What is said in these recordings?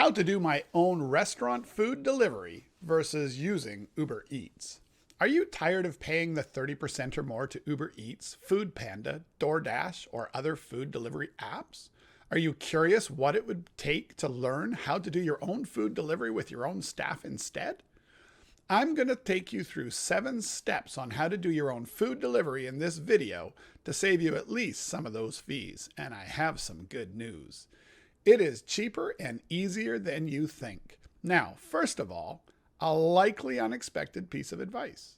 How to do my own restaurant food delivery versus using Uber Eats. Are you tired of paying the 30% or more to Uber Eats, foodpanda, DoorDash, or other food delivery apps? Are you curious what it would take to learn how to do your own food delivery with your own staff instead? I'm going to take you through 7 steps on how to do your own food delivery in this video to save you at least some of those fees, and I have some good news. It is cheaper and easier than you think. Now, first of all, a likely unexpected piece of advice.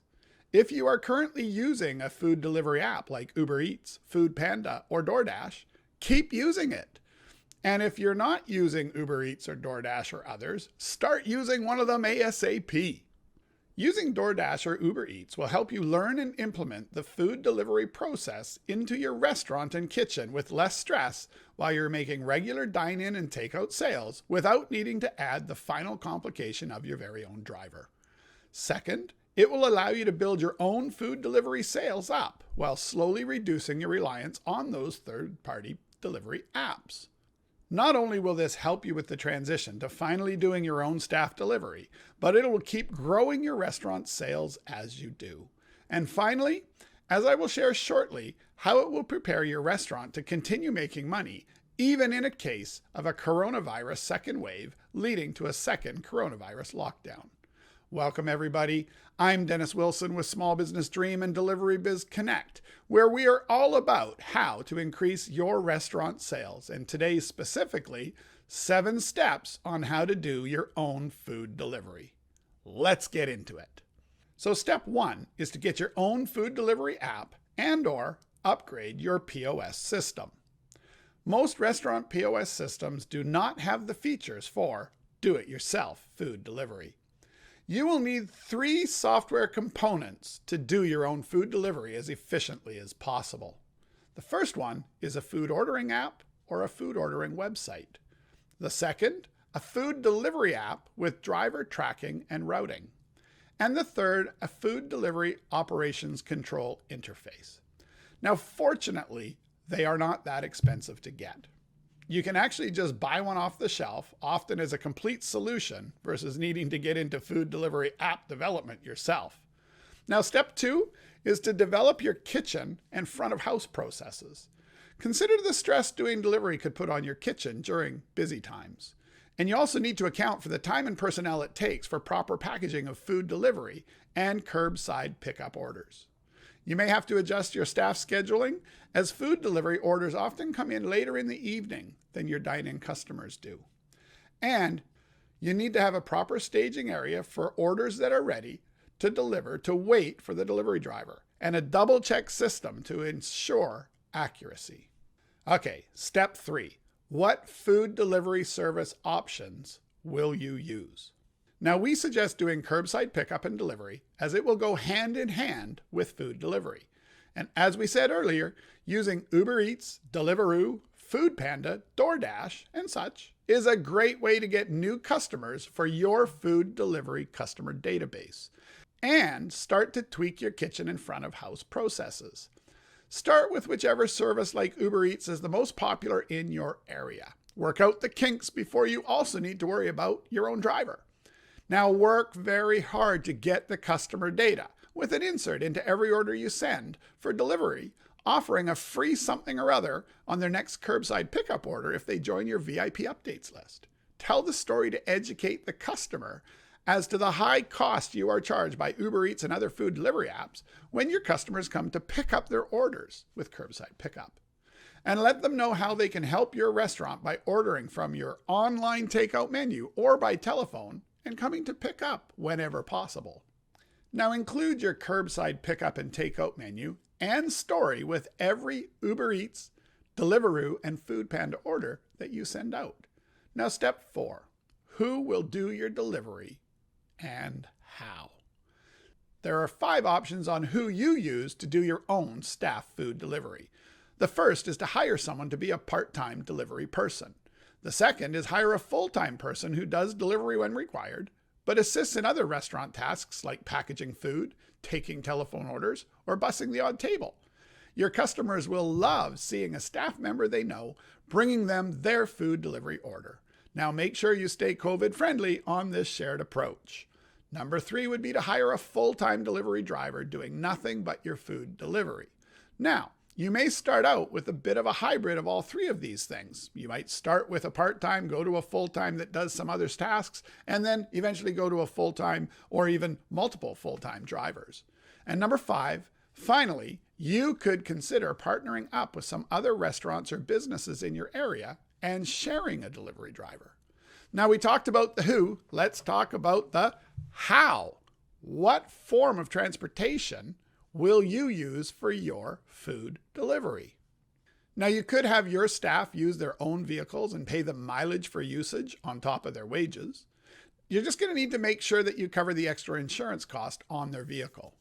If you are currently using a food delivery app like Uber Eats, foodpanda, or DoorDash, keep using it. And if you're not using Uber Eats or DoorDash or others, start using one of them ASAP. Using DoorDash or Uber Eats will help you learn and implement the food delivery process into your restaurant and kitchen with less stress while you're making regular dine-in and takeout sales without needing to add the final complication of your very own driver. Second, it will allow you to build your own food delivery sales up while slowly reducing your reliance on those third-party delivery apps. Not only will this help you with the transition to finally doing your own staff delivery, but it will keep growing your restaurant sales as you do. And finally, as I will share shortly, how it will prepare your restaurant to continue making money, even in a case of a coronavirus second wave leading to a second coronavirus lockdown. Welcome everybody. I'm Dennis Wilson with Small Business Dream and DeliveryBizConnect, where we are all about how to increase your restaurant sales, and today specifically, 7 steps on how to do your own food delivery. Let's get into it. So step 1 is to get your own food delivery app and/or upgrade your POS system. Most restaurant POS systems do not have the features for do-it-yourself food delivery. You will need 3 software components to do your own food delivery as efficiently as possible. The first one is a food ordering app or a food ordering website. The second, a food delivery app with driver tracking and routing. And the third, a food delivery operations control interface. Now, fortunately, they are not that expensive to get. You can actually just buy one off the shelf, often as a complete solution versus needing to get into food delivery app development yourself. Now, step 2 is to develop your kitchen and front of house processes. Consider the stress doing delivery could put on your kitchen during busy times. And you also need to account for the time and personnel it takes for proper packaging of food delivery and curbside pickup orders. You may have to adjust your staff scheduling, as food delivery orders often come in later in the evening than your dine-in customers do. And you need to have a proper staging area for orders that are ready to deliver to wait for the delivery driver, and a double-check system to ensure accuracy. Okay, step 3. What food delivery service options will you use? Now, we suggest doing curbside pickup and delivery, as it will go hand in hand with food delivery. And as we said earlier, using Uber Eats, Deliveroo, foodpanda, DoorDash, and such is a great way to get new customers for your food delivery customer database and start to tweak your kitchen and front of house processes. Start with whichever service like Uber Eats is the most popular in your area. Work out the kinks before you also need to worry about your own driver. Now, work very hard to get the customer data with an insert into every order you send for delivery, offering a free something or other on their next curbside pickup order if they join your VIP updates list. Tell the story to educate the customer as to the high cost you are charged by Uber Eats and other food delivery apps when your customers come to pick up their orders with curbside pickup. And let them know how they can help your restaurant by ordering from your online takeout menu or by telephone and coming to pick up whenever possible. Now, include your curbside pickup and takeout menu and story with every Uber Eats, Deliveroo, and foodpanda order that you send out. Now, step 4, who will do your delivery and how? There are 5 options on who you use to do your own staff food delivery. The first is to hire someone to be a part-time delivery person. The second is hire a full-time person who does delivery when required, but assists in other restaurant tasks like packaging food, taking telephone orders, or bussing the odd table. Your customers will love seeing a staff member they know bringing them their food delivery order. Now make sure you stay COVID friendly on this shared approach. Number 3 would be to hire a full-time delivery driver doing nothing but your food delivery. Now, you may start out with a bit of a hybrid of all 3 of these things. You might start with a part-time, go to a full-time that does some other tasks, and then eventually go to a full-time or even multiple full-time drivers. And number 5, finally, you could consider partnering up with some other restaurants or businesses in your area and sharing a delivery driver. Now we talked about the who, let's talk about the how. What form of transportation will you use for your food delivery? Now you could have your staff use their own vehicles and pay them mileage for usage on top of their wages. You're just going to need to make sure that you cover the extra insurance cost on their vehicle.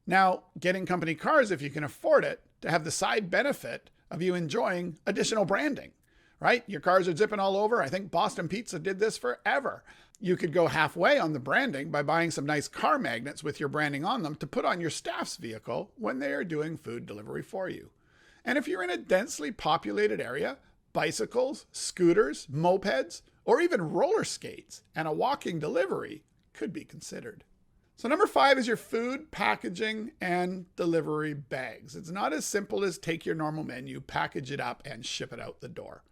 Now, getting company cars, if you can afford it, to have the side benefit of you enjoying additional branding. Right? Your cars are zipping all over. I think Boston Pizza did this forever. You could go halfway on the branding by buying some nice car magnets with your branding on them to put on your staff's vehicle when they are doing food delivery for you. And if you're in a densely populated area, bicycles, scooters, mopeds, or even roller skates and a walking delivery could be considered. So number 5 is your food, packaging, and delivery bags. It's not as simple as take your normal menu, package it up, and ship it out the door.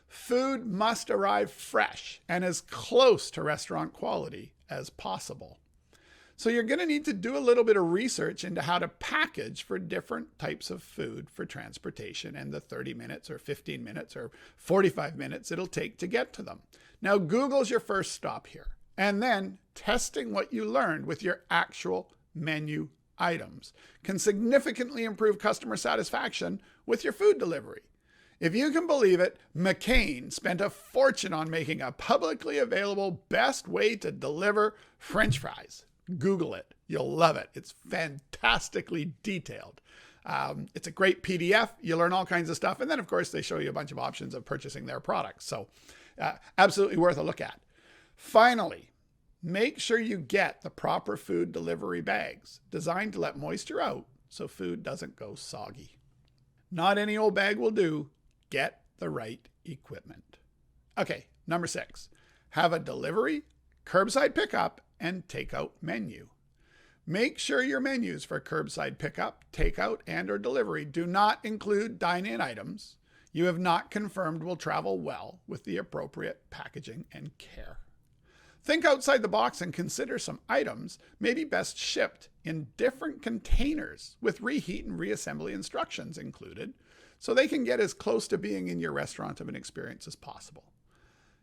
Food must arrive fresh and as close to restaurant quality as possible. So you're going to need to do a little bit of research into how to package for different types of food for transportation and the 30 minutes or 15 minutes or 45 minutes it'll take to get to them. Now, Google's your first stop here. And then testing what you learned with your actual menu items can significantly improve customer satisfaction with your food delivery. If you can believe it, McCain spent a fortune on making a publicly available best way to deliver French fries. Google it. You'll love it. It's fantastically detailed. It's a great PDF. You learn all kinds of stuff. And then, of course, they show you a bunch of options of purchasing their products. So absolutely worth a look at. Finally, make sure you get the proper food delivery bags designed to let moisture out so food doesn't go soggy. Not any old bag will do. Get the right equipment. Okay, number 6, have a delivery, curbside pickup, and takeout menu. Make sure your menus for curbside pickup, takeout, and or delivery do not include dine-in items you have not confirmed will travel well with the appropriate packaging and care. Think outside the box and consider some items may be best shipped in different containers with reheat and reassembly instructions included, so they can get as close to being in your restaurant of an experience as possible.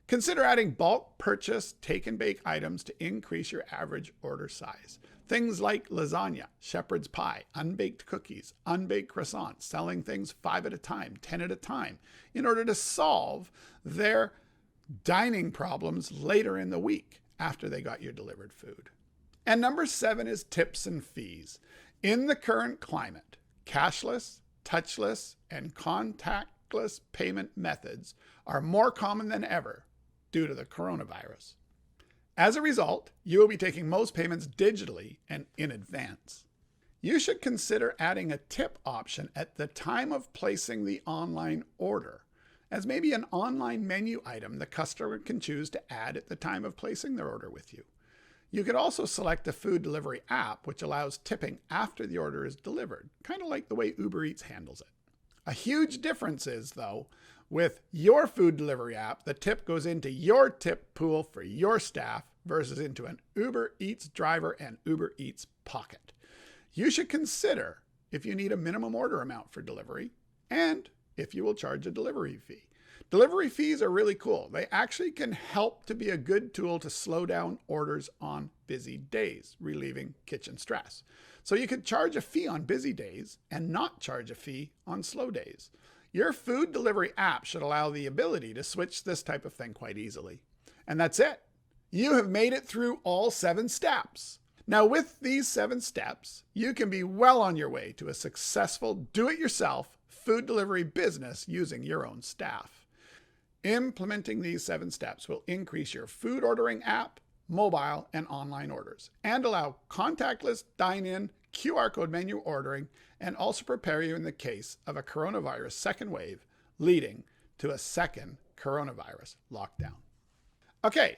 Consider adding bulk purchase take and bake items to increase your average order size. Things like lasagna, shepherd's pie, unbaked cookies, unbaked croissants, selling things 5 at a time, 10 at a time, in order to solve their dining problems later in the week after they got your delivered food. And number 7 is tips and fees. In the current climate, cashless, touchless, and contactless payment methods are more common than ever due to the coronavirus. As a result, you will be taking most payments digitally and in advance. You should consider adding a tip option at the time of placing the online order, as maybe an online menu item the customer can choose to add at the time of placing their order with you. You could also select a food delivery app, which allows tipping after the order is delivered, kind of like the way Uber Eats handles it. A huge difference is, though, with your food delivery app, the tip goes into your tip pool for your staff versus into an Uber Eats driver and Uber Eats pocket. You should consider if you need a minimum order amount for delivery and if you will charge a delivery fee. Delivery fees are really cool. They actually can help to be a good tool to slow down orders on busy days, relieving kitchen stress. So you could charge a fee on busy days and not charge a fee on slow days. Your food delivery app should allow the ability to switch this type of thing quite easily. And that's it. You have made it through all 7 steps. Now, with these 7 steps, you can be well on your way to a successful do-it-yourself food delivery business using your own staff. Implementing these 7 steps will increase your food ordering app, mobile, and online orders, and allow contactless dine-in QR code menu ordering, and also prepare you in the case of a coronavirus second wave leading to a second coronavirus lockdown. Okay,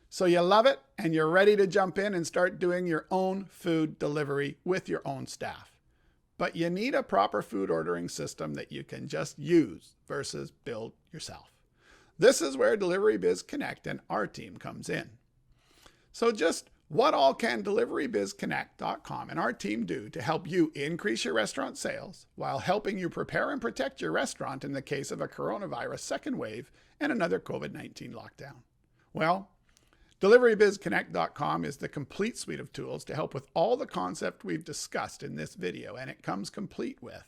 so you love it and you're ready to jump in and start doing your own food delivery with your own staff. But you need a proper food ordering system that you can just use versus build yourself. This is where DeliveryBizConnect and our team comes in. So just what all can DeliveryBizConnect.com and our team do to help you increase your restaurant sales while helping you prepare and protect your restaurant in the case of a coronavirus second wave and another COVID-19 lockdown? Well, DeliveryBizConnect.com is the complete suite of tools to help with all the concept we've discussed in this video, and it comes complete with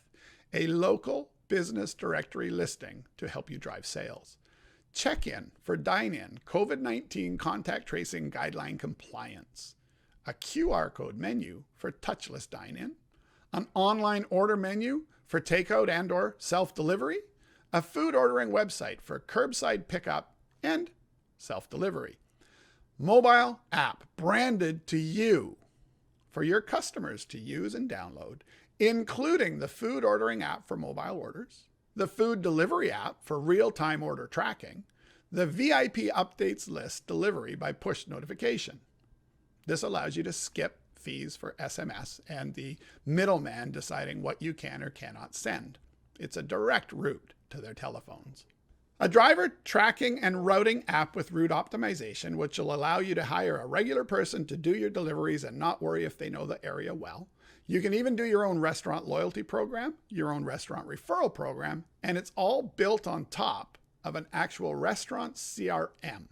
a local business directory listing to help you drive sales, check-in for dine-in COVID-19 contact tracing guideline compliance, a QR code menu for touchless dine-in, an online order menu for takeout and or self-delivery, a food ordering website for curbside pickup and self-delivery, mobile app branded to you for your customers to use and download, including the food ordering app for mobile orders, the food delivery app for real-time order tracking, the VIP updates list delivery by push notification. This allows you to skip fees for SMS and the middleman deciding what you can or cannot send. It's a direct route to their telephones. A driver tracking and routing app with route optimization, which will allow you to hire a regular person to do your deliveries and not worry if they know the area well. You can even do your own restaurant loyalty program, your own restaurant referral program, and it's all built on top of an actual restaurant CRM.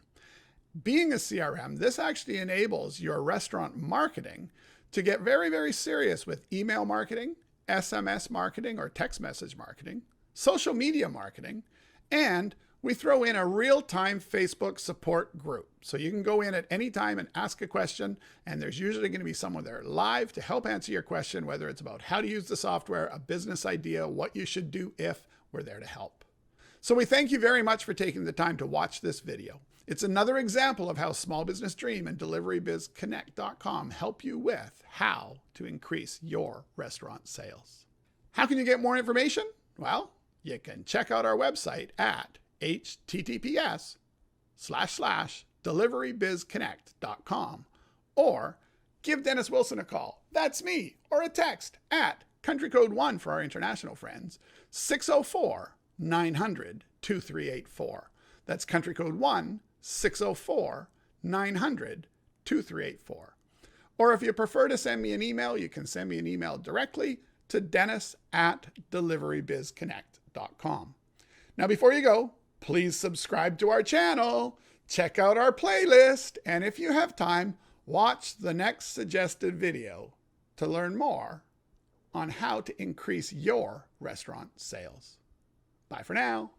Being a CRM, this actually enables your restaurant marketing to get very, very serious with email marketing, SMS marketing or text message marketing, social media marketing, and we throw in a real-time Facebook support group. So you can go in at any time and ask a question, and there's usually going to be someone there live to help answer your question, whether it's about how to use the software, a business idea, what you should do if we're there to help. So we thank you very much for taking the time to watch this video. It's another example of how Small Business Dream and DeliveryBizConnect.com help you with how to increase your restaurant sales. How can you get more information? Well, you can check out our website at https://DeliveryBizConnect.com or give Dennis Wilson a call. That's me. Or a text at country code 1 for our international friends, 604-900-2384. That's country code 1, 604-900-2384. Or if you prefer to send me an email, you can send me an email directly to dennis@DeliveryBizConnect.com. Now, before you go, please subscribe to our channel, check out our playlist, and if you have time, watch the next suggested video to learn more on how to increase your restaurant sales. Bye for now.